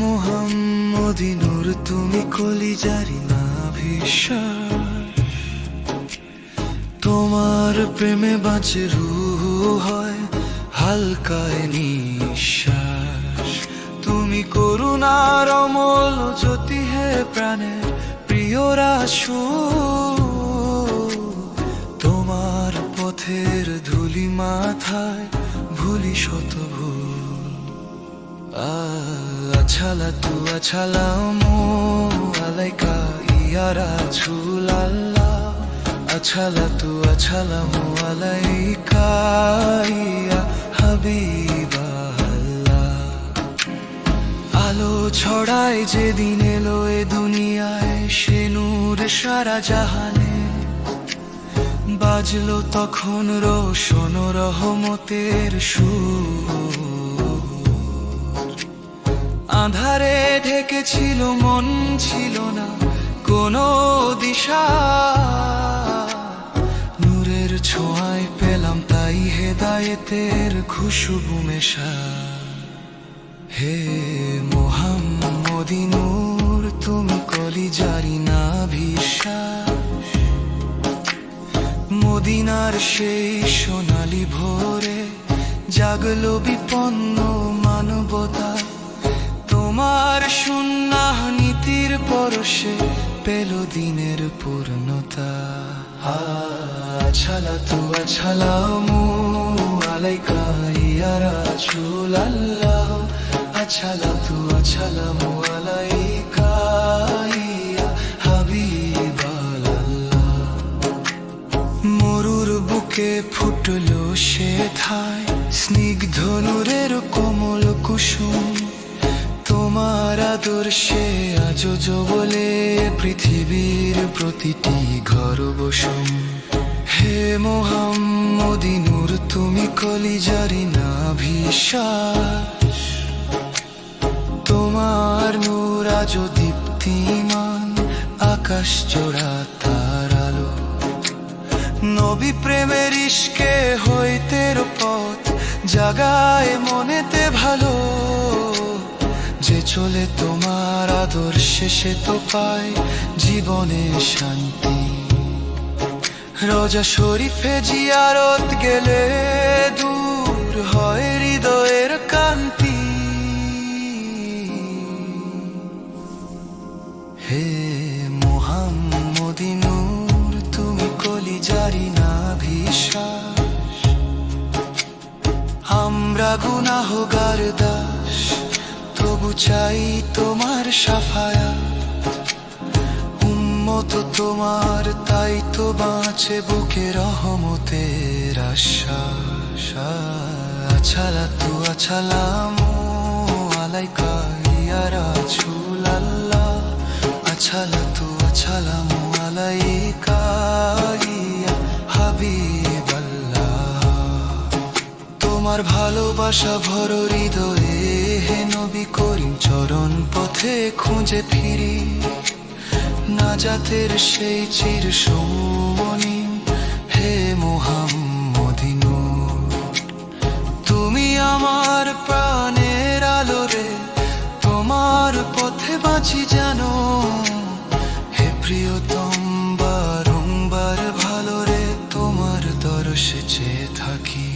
মোহাম্মদী নূর তুমি কলিজারি না বিশ্বাস, তোমার প্রেমে বাঁচে রূহ হয় হালকায় নিঃশ্বাস। তুমি করুণার অমল জ্যোতি হে প্রাণের প্রিয় রাসূল, তোমার পথের ধুলি মাথায় ভুলি শত ভুল। আছালাতু আছালামু আলাইকা ইয়া রাসূলাল্লাহ, আছালাতু আছালামু আলাইকা ইয়া হাবিবাল্লাহ। আলো ছড়ায় যেদিন এলো এ দুনিয়ায়, সে নূর সারা জাহানে, বাজলো তখন রোশন রহমতের সুর। আঁধারে ঢেকেছিল মন, ছিল না কোনো দিশা, নূরের ছোঁয়ায় পেলাম তাই হেদায়েতের খুশবু মেশা। হে মোহাম্মদী নূর তুমি কলিজারি না বিশ্বাস, মদিনার সেই সোনালি ভোরে জাগলো বিপন্ন মানবতা, তোমার সুন্নাহ নীতির পরশে পেল দিনের পূর্ণতা। আছালাতু আছালামু আলাইকা ইয়া রাসূলাল্লাহ, আছালাতু আছালামু আলাইকা ইয়া হাবিবাল্লাহ। মরুর বুকে ফুটলো সে ঠাই, স্নিগ্ধ নূরের কোমল কুসুম, তোমার আদর্শে আজ বলে পৃথিবীর প্রতিটি ঘর বসুম। হে মোহাম্মদী নূর তুমি কলিজারি না বিশ্বাস, তোমার নূর আজ দীপ্তিমান আকাশ জোড়া তার আলো। নবী প্রেমের ইশকে হইতের পথ জাগায় মনেতে ভালো, যে চলে তোমার আদর্শে সে তো পায় জীবনে শান্তি। রোজা শরীফে জিয়ারত গেলে দূর হয় হৃদয়ের কান্তি। হে মোহাম্মদী নূর তুমি কলিজারি না বিশ্বাস, আমরা গুনাহগার দাস তবু চাই তোমার সাফায়াত। উম্মত তোমার তাই তো বাঁচে বুকে রহমতের আশ্বাস। আছালাতু আছালামু আলাইকা ইয়া রাসূলাল্লাহ, আছালাতু আছালামু আলাইকা ইয়া হাবিবাল্লাহ। তোমার ভালোবাসা ভর হৃদয়ে হে নবী করিম, চরণ পথে খুঁজে ফিরি নাজাতের সেই চির সৌমনি। হে মোহাম্মদী নূর তুমি আমার প্রাণের আলো রে, তোমার পথে বাঁচি জানো। হে প্রিয়তম বারংবার ভালো রে, তোমার দর্শে চেয়ে থাকি,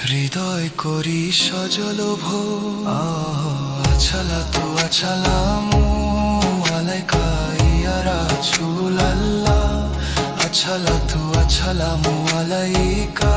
হৃদয় করি সজল ভোর। আছালাতু আছালামু আলাইকা ইয়া রাসূলাল্লাহ, আছালাতু আছালামু আলাইকা